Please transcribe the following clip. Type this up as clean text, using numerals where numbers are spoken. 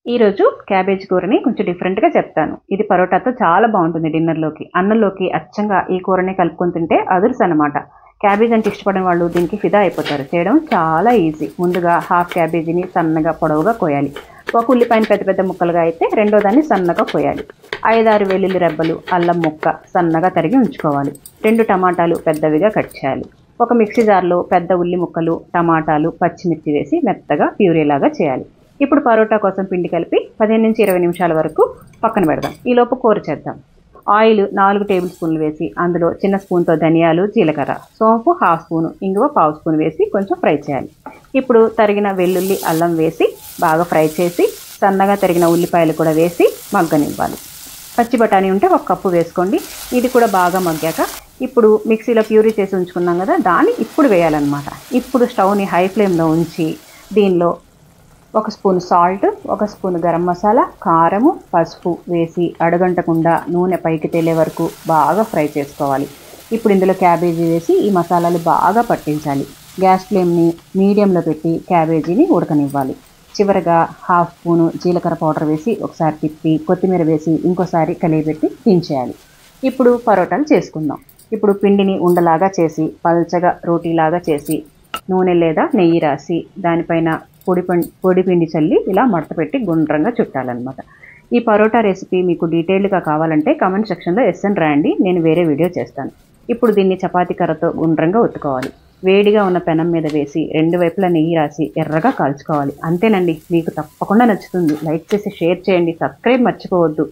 ఈరోజు క్యాబేజ్ కూరని కొంచెం డిఫరెంట్గా చెప్తాను. ఇది పరోటాతో చాలా బాగుంటుంది. డిన్నర్లోకి, అన్నంలోకి అచ్చంగా ఈ కూరని కలుపుకొని తింటే అదుర్స్ అనమాట. క్యాబేజ్ అంటే ఇష్టపడిన వాళ్ళు దీనికి ఫిదా అయిపోతారు. చేయడం చాలా ఈజీ. ముందుగా హాఫ్ క్యాబేజీని సన్నగా పొడవుగా కోయాలి. ఒక ఉల్లిపాయని పెద్ద పెద్ద ముక్కలుగా అయితే రెండో దాన్ని సన్నగా కోయాలి. 5-6 వెల్లుల్లి రెబ్బలు, అల్లం ముక్క సన్నగా తరిగి ఉంచుకోవాలి. 2 టమాటాలు పెద్దవిగా కట్ చేయాలి. ఒక మిక్సీ జార్లో పెద్ద ఉల్లి ముక్కలు, టమాటాలు, పచ్చిమిర్చి వేసి మెత్తగా ప్యూరీలాగా చేయాలి. ఇప్పుడు పరోటా కోసం పిండి కలిపి 15-20 నిమిషాల వరకు పక్కన పెడదాం. ఈలోపు కూర చేద్దాం. ఆయిల్ 4 టేబుల్ స్పూన్లు వేసి అందులో చిన్న స్పూన్తో ధనియాలు, జీలకర్ర, సోంపు 1/2 స్పూను, ఇంగువ 1/2 స్పూన్ వేసి కొంచెం ఫ్రై చేయాలి. ఇప్పుడు తరిగిన వెల్లుల్లి, అల్లం వేసి బాగా ఫ్రై చేసి సన్నగా తరిగిన ఉల్లిపాయలు కూడా వేసి మగ్గనివ్వాలి. పచ్చి బఠానీ ఉంటే 1 కప్పు వేసుకోండి. ఇది కూడా బాగా మగ్గాక ఇప్పుడు మిక్సీలో ప్యూరీ చేసి ఉంచుకున్నాం కదా, దాన్ని ఇప్పుడు వేయాలన్నమాట. ఇప్పుడు స్టవ్ని హై ఫ్లేమ్లో ఉంచి దీనిలో 1 spoon salt, 1 spoon garam masala, కారము, పసుపు వేసి అడగంటకుండా నూనె పైకి తేలే వరకు బాగా ఫ్రై చేసుకోవాలి. ఇప్పుడు ఇందులో క్యాబేజీ వేసి ఈ మసాలాలు బాగా పట్టించాలి. గ్యాస్ ఫ్లేమ్ని మీడియంలో పెట్టి క్యాబేజీని ఉడకనివ్వాలి. చివరగా 1/2 స్పూను జీలకర్ర పౌడర్ వేసి ఒకసారి తిప్పి కొత్తిమీర వేసి ఇంకోసారి కలియబెట్టి దించేయాలి. ఇప్పుడు పరోటాలు చేసుకుందాం. ఇప్పుడు పిండిని ఉండలాగా చేసి పల్చగా రోటీలాగా చేసి నూనె లేదా నెయ్యి రాసి దానిపైన పొడి పిండి చల్లి ఇలా మడత పెట్టి గుండ్రంగా చుట్టాలన్నమాట. ఈ పరోటా రెసిపీ మీకు డీటెయిల్డ్గా కావాలంటే కామెంట్ సెక్షన్లో ఎస్ఎన్ రాయండి, నేను వేరే వీడియో చేస్తాను. ఇప్పుడు దీన్ని చపాతీ కర్రతో గుండ్రంగా ఒత్తుకోవాలి. వేడిగా ఉన్న పెనం మీద వేసి 2 వైపులా నెయ్యి రాసి ఎర్రగా కాల్చుకోవాలి. అంతేనండి, మీకు తప్పకుండా నచ్చుతుంది. లైక్ చేసి షేర్ చేయండి, సబ్స్క్రైబ్ మర్చిపోవద్దు.